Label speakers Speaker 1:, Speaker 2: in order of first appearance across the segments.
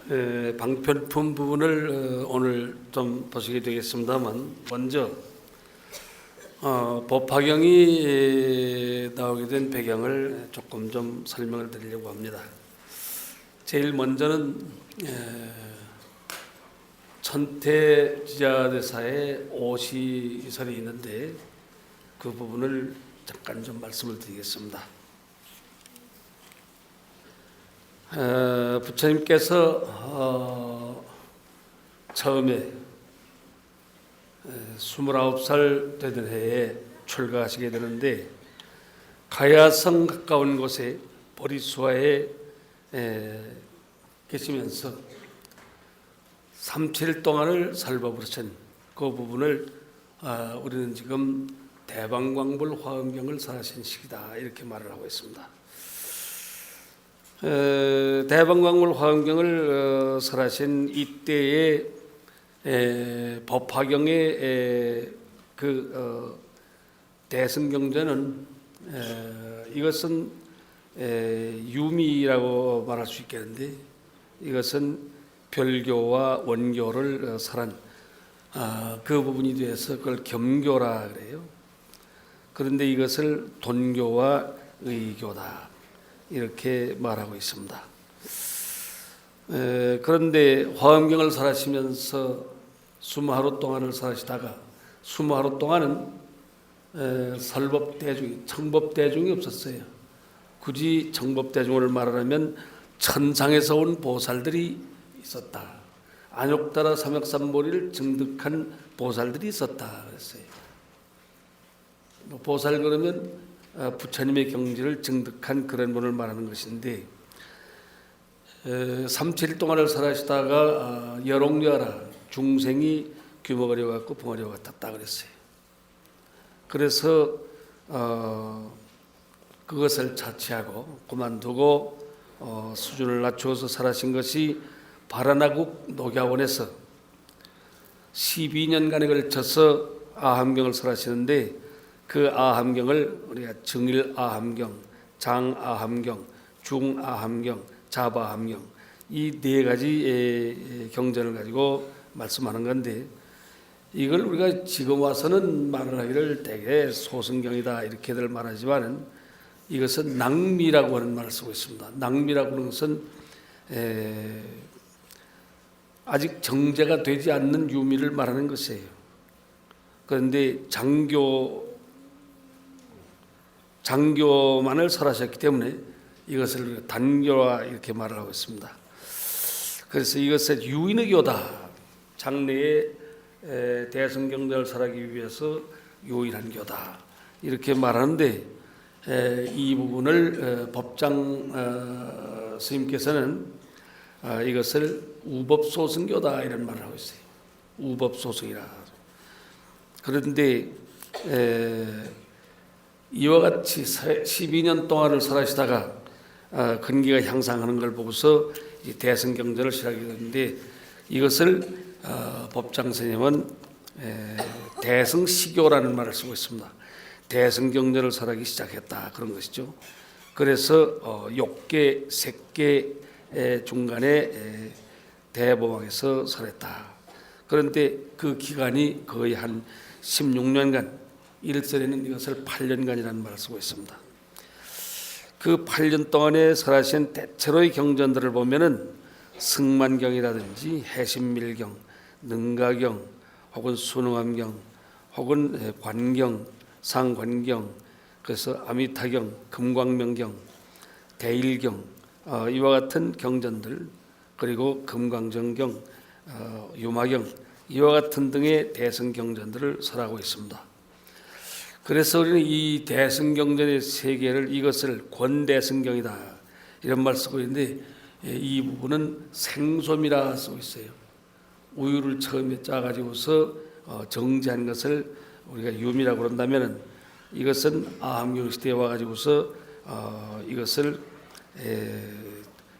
Speaker 1: 방편품 부분을 오늘 좀 보시게 되겠습니다만, 먼저 법화경이 나오게 된 배경을 조금 좀 설명을 드리려고 합니다. 제일 먼저는 천태지자대사의 오시설이 있는데 그 부분을 잠깐 좀 말씀을 드리겠습니다. 부처님께서 처음에 29살 되던 해에 출가하시게 되는데, 가야성 가까운 곳에 보리수화에 계시면서 3-7일 동안을 살바부르신 그 부분을 우리는 지금 대방광불 화엄경을 설하신 시기다, 이렇게 말을 하고 있습니다. 대방광불 화엄경을 설하신 이때의 법화경의 대승경전은 이것은 유미라고 말할 수 있겠는데, 이것은 별교와 원교를 설한 그 부분이 돼서 그걸 겸교라 그래요. 그런데 이것을 돈교와 의교다, 이렇게 말하고 있습니다. 그런데 화엄경을 설하시면서 20하루 동안을 설하시다가 20하루 동안은 설법대중이, 청법대중이 없었어요. 굳이 청법대중을 말하면 천상에서 온 보살들이 있었다. 안욕다라 삼역삼보리를 증득한 보살들이 있었다 그랬어요. 보살 그러면 부처님의 경지를 증득한 그런 분을 말하는 것인데, 3-7일 동안을 설하시다가 여롱여라, 중생이 규먹어려 갖고 벙어려 같았다 그랬어요. 그래서 그것을 자취하고 그만두고 수준을 낮추어서 설하신 것이 바라나국 녹야원에서 12년간에 걸쳐서 아함경을 설하시는데, 그 아함경을 우리가 정일아함경, 장아함경, 중아함경, 자바함경, 이 네 가지 경전을 가지고 말씀하는 건데, 이걸 우리가 지금 와서는 말을 하기를 대개 소승경이다 이렇게들 말하지만은, 이것은 낭미라고 하는 말을 쓰고 있습니다. 낭미라고 하는 것은 아직 정제가 되지 않는 유미를 말하는 것이에요. 그런데 장교만을 설하셨기 때문에 이것을 단교와 이렇게 말을 하고 있습니다. 그래서 이것은 유인의 교다, 장래에 대승경전을 설하기 위해서 유인한 교다, 이렇게 말하는데, 이 부분을 법장 스님께서는 이것을 우법소승교다 이런 말을 하고 있어요. 우법소승이라. 그런데 이와 같이 12년 동안을 설하시다가 근기가 향상하는 걸 보고서 대승경전을 시작하게 됐는데, 이것을 법장 스님은 대승시교라는 말을 쓰고 있습니다. 대승경전을 설하기 시작했다, 그런 것이죠. 그래서 욕계, 색계 중간에 대보방에서 설했다. 그런데 그 기간이 거의 한 16년간, 일설에는 이것을 8년간이라는 말을 쓰고 있습니다. 그 8년 동안에 설하신 대체로의 경전들을 보면은 승만경이라든지 해신밀경, 능가경, 혹은 순응암경, 혹은 관경, 상관경, 그래서 아미타경, 금광명경, 대일경, 이와 같은 경전들, 그리고 금강정경, 유마경, 이와 같은 등의 대승경전들을 설하고 있습니다. 그래서 우리는 이 대승경전의 세계를, 이것을 권대승경이다 이런 말 쓰고 있는데, 이 부분은 생솜이라 쓰고 있어요. 우유를 처음에 짜가지고서 정제한 것을 우리가 유미라고 그런다면은, 이것은 아함경 시대에 와가지고서 이것을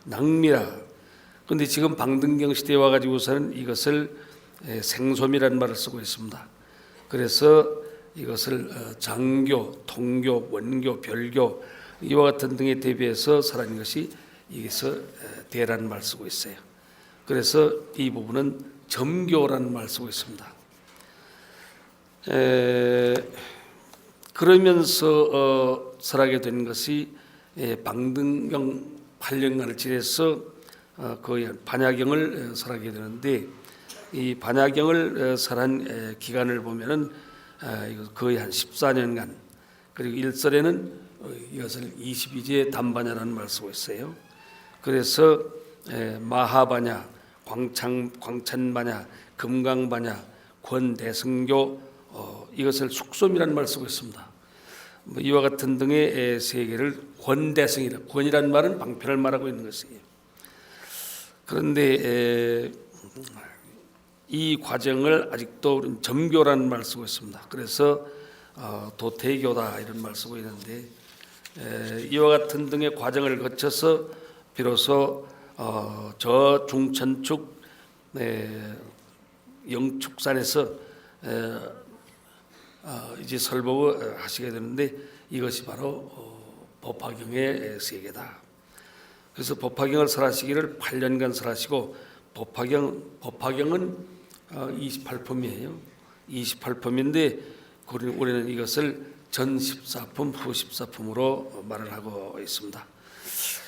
Speaker 1: 낭미라. 그런데 지금 방등경 시대에 와가지고서는 이것을 생솜이라는 말을 쓰고 있습니다. 그래서 이것을 장교, 통교, 원교, 별교 이와 같은 등에 대비해서 설한 것이 여기서 대라는 말 쓰고 있어요. 그래서 이 부분은 점교라는 말을 쓰고 있습니다. 그러면서 설하게 된 것이 방등경 8년간을 지내서 거의 반야경을 설하게 되는데, 이 반야경을 설한 기간을 보면은 거의 한 14년간, 그리고 일설에는 이것을 22제 단반야라는 말을 쓰고 있어요. 그래서 마하반야, 광찬반야, 금강반야, 권대승교, 이것을 숙솜이라는 말을 쓰고 있습니다. 이와 같은 등의 세 개를 권대승이라, 권이라는 말은 방편을 말하고 있는 것이에요. 그런데 이 과정을 아직도 점교라는 말을 쓰고 있습니다. 그래서 도태교다 이런 말을 쓰고 있는데, 이와 같은 등의 과정을 거쳐서 비로소 저 중천축 영축산에서 이제 설법을 하시게 되는데, 이것이 바로 법화경의 세계다. 그래서 법화경을 설하시기를 8년간 설하시고, 법화경은 28품이에요. 28품인데 우리는 이것을 전 14품, 후 14품으로 말을 하고 있습니다.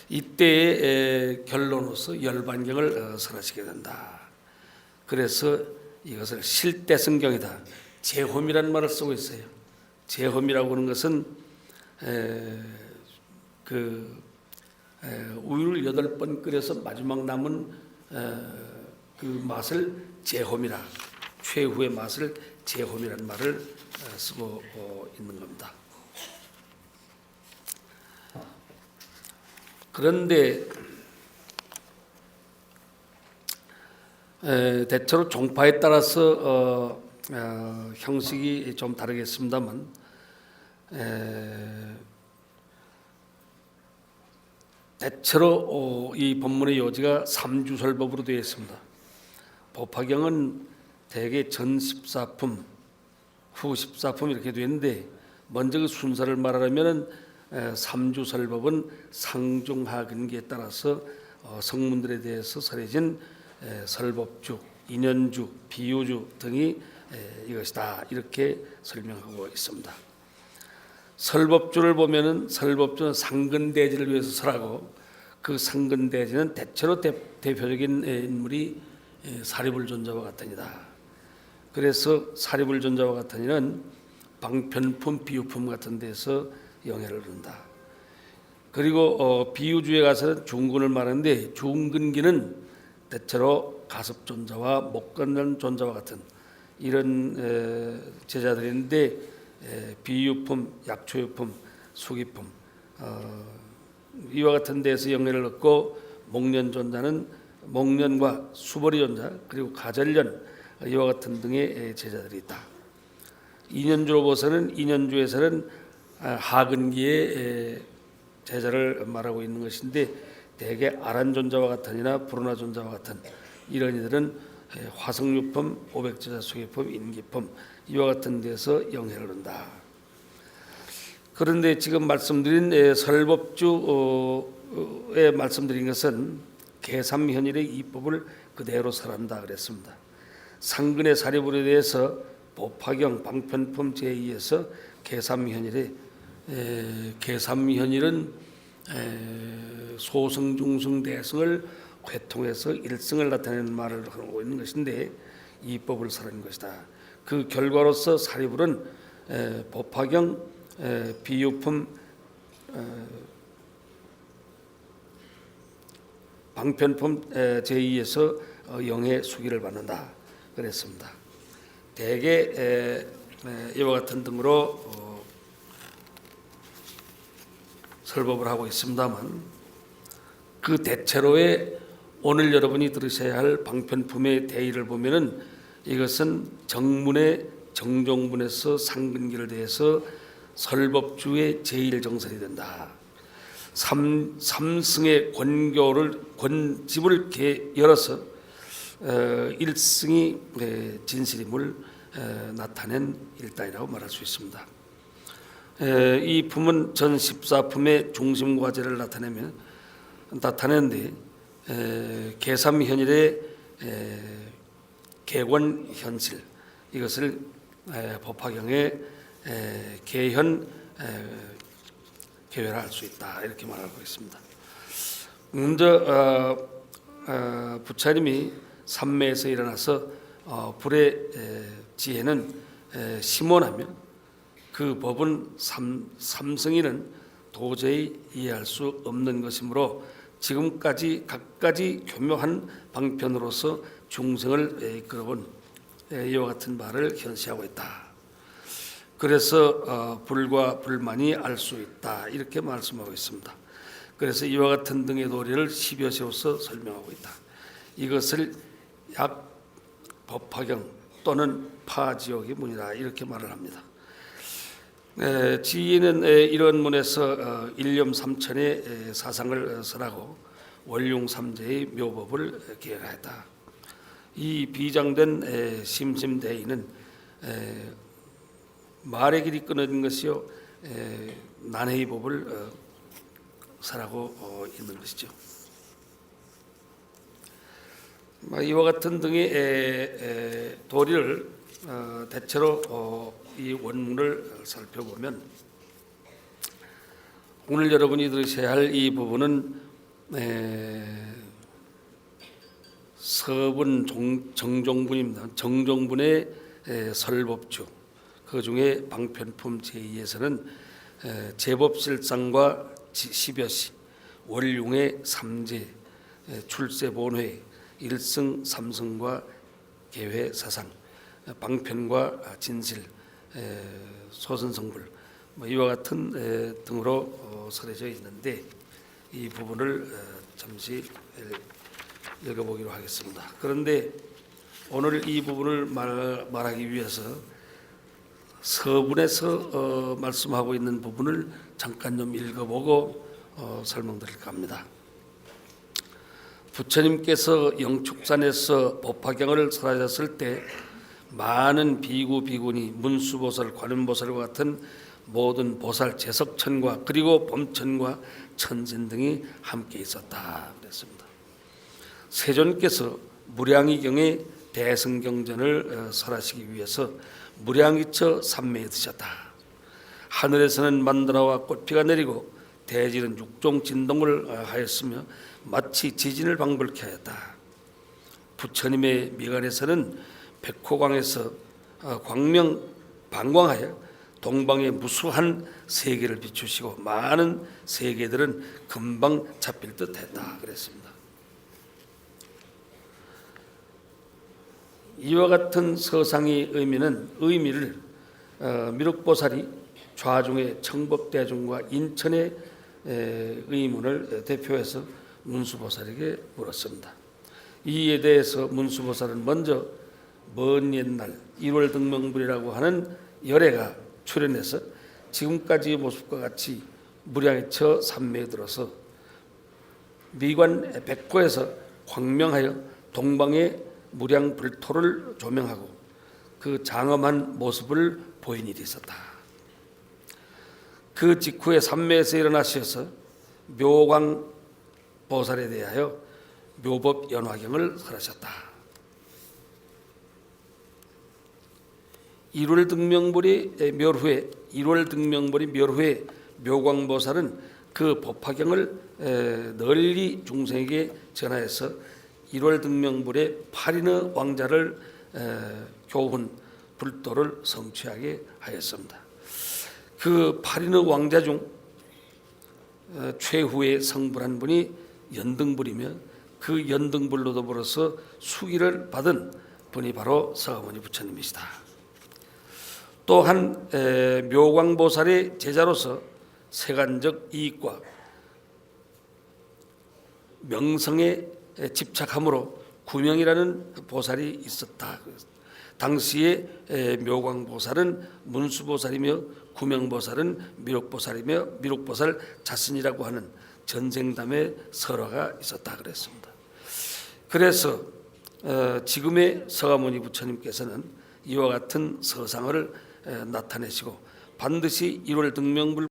Speaker 1: 이때의 결론으로서 열반경을 설하시게 된다. 그래서 이것을 실대성경이다, 제홈이라는 말을 쓰고 있어요. 제홈이라고 하는 것은 우유를 8번 끓여서 마지막 남은 그 맛을 제홈이라, 최후의 맛을 제홈이라는 말을 쓰고 있는 겁니다. 그런데 대체로 종파에 따라서 형식이 좀 다르겠습니다만, 대체로 이 본문의 요지가 3주설법으로 되어 있습니다. 법화경은 대개 전 14품, 후 14품 이렇게 되어 있는데, 먼저 그 순서를 말하려면 3주설법은 상중하근기에 따라서 성문들에 대해서 설해진 설법주, 인연주, 비유주 등이 이것이다, 이렇게 설명하고 있습니다. 설법주를 보면은 설법주는 상근대지를 위해서 설하고, 그 상근대지는 대체로 대표적인 인물이 사리불존자와 같으니다. 그래서 사리불존자와 같으니는 방편품, 비유품 같은 데서 영해를 얻는다. 그리고 비유주에 가서는 중근을 말하는데, 중근기는 대체로 가섭존자와 목건전자와 같은 이런 제자들인데, 비유품, 약초유품, 수기품, 이와 같은 데서 영예를 얻고, 목련존자는 목련과 수보리존자, 그리고 가절련, 이와 같은 등의 제자들이 있다. 인연주로 보서는, 인연주에서는 하근기의 제자를 말하고 있는 것인데, 대개 아란존자와 같으니나 불운하존자와 같은 이런 이들은 화성유품, 오백제자 수기품, 인기품, 이와 같은 데서 영해를 얻는다. 그런데 지금 말씀드린 설법주에 말씀드린 것은 계삼현일의 이법을 그대로 설한다 그랬습니다. 상근의 사리불에 대해서 법화경 방편품 제2에서 계삼현일의 계삼현일은 소승, 중승, 대승을 회통해서 일승을 나타내는 말을 하고 있는 것인데, 이법을 설한 것이다. 그 결과로서 사리불은 법화경, 비유품, 방편품 제2에서 영의 수기를 받는다 그랬습니다. 대개 이와 같은 등으로 설법을 하고 있습니다만, 그 대체로의 오늘 여러분이 들으셔야 할 방편품의 대의를 보면은, 이것은 정문의 정종문에서 상근기를 대해서 설법주의 제1정설이 된다. 삼승의 권집을 이렇게 열어서 일승이 진실임을 나타낸 일단이라고 말할 수 있습니다. 이 품은 전 14품의 중심과제를 나타내는데, 계삼현일의 개권 현실, 이것을 법화경의 개현 개회할 수 있다, 이렇게 말하고 있습니다. 먼저 부처님이 삼매에서 일어나서 불의 지혜는 심원하며 그 법은 삼성이는 도저히 이해할 수 없는 것이므로 지금까지 갖가지 교묘한 방편으로서 중생을 이끌어온 이와 같은 바를 현시하고 있다. 그래서 불과 불만이 알 수 있다, 이렇게 말씀하고 있습니다. 그래서 이와 같은 등의 도리를 10여 세워서 설명하고 있다. 이것을 약 법화경 또는 파지옥의 문이다, 이렇게 말을 합니다. 지인은 이런 문에서 일념 삼천의 사상을 설하고 원룡 삼재의 묘법을 계열하였다. 이 비장된 심심대의는 말의 길이 끊어진 것이요 난해의 법을 설하고 있는 것이죠. 이와 같은 등의 도리를 대체로 이 원문을 살펴보면 오늘 여러분이 들으셔야 할 이 부분은 서분 정종분입니다. 정종분의 설법주, 그 중에 방편품 제2에서는 제법실상과 10여시, 월융의 삼재, 출세본회, 일승 삼승과 계회 사상, 방편과 진실, 소선성불, 이와 같은 등으로 설해져 있는데 이 부분을 잠시 읽어보기로 하겠습니다. 그런데 오늘 이 부분을 말하기 위해서 서분에서 말씀하고 있는 부분을 잠깐 좀 읽어보고 설명드릴까 합니다. 부처님께서 영축산에서 법화경을 설하셨을 때 많은 비구 비구니 문수보살, 관음보살과 같은 모든 보살 제석천과 그리고 범천과 천진 등이 함께 있었다 그랬습니다. 세존께서 무량의경의 대승경전을 설하시기 위해서 무량이처 삼매에 드셨다. 하늘에서는 만드나와 꽃비가 내리고 대지는 육종 진동을 하였으며 마치 지진을 방불케 하였다. 부처님의 미간에서는 백호광에서 광명 방광하여 동방의 무수한 세계를 비추시고 많은 세계들은 금방 잡힐 듯했다 그랬습니다. 이와 같은 서상의 의미를 미륵보살이 좌중의 청법대중과 인천의 의문을 대표해서 문수보살에게 물었습니다. 이에 대해서 문수보살은 먼저 먼 옛날 1월 등명불이라고 하는 열애가 출현해서 지금까지의 모습과 같이 무량이처 삼매에 들어서 미관 백호에서 광명하여 동방의 무량 불토를 조명하고 그 장엄한 모습을 보인 일이 있었다. 그 직후에 삼매에서 일어나셔서 묘광 보살에 대하여 묘법 연화경을 설하셨다. 1월 등명불이 멸후에 묘광보살은 그 법화경을 널리 중생에게 전하여서 1월 등명불의 8인의 왕자를 교훈 불도를 성취하게 하였습니다. 그 8인의 왕자 중 최후의 성불한 분이 연등불이며 그 연등불로 더불어서 수기를 받은 분이 바로 서가모니 부처님이시다. 또한 묘광보살의 제자로서 세간적 이익과 명성에 집착함으로 구명이라는 보살이 있었다. 당시에 묘광보살은 문수보살이며 구명보살은 미륵보살이며 미륵보살 자신이라고 하는 전생담의 설화가 있었다 그랬습니다. 그래서 지금의 서가모니 부처님께서는 이와 같은 서상을 나타내시고 반드시 1월 등명불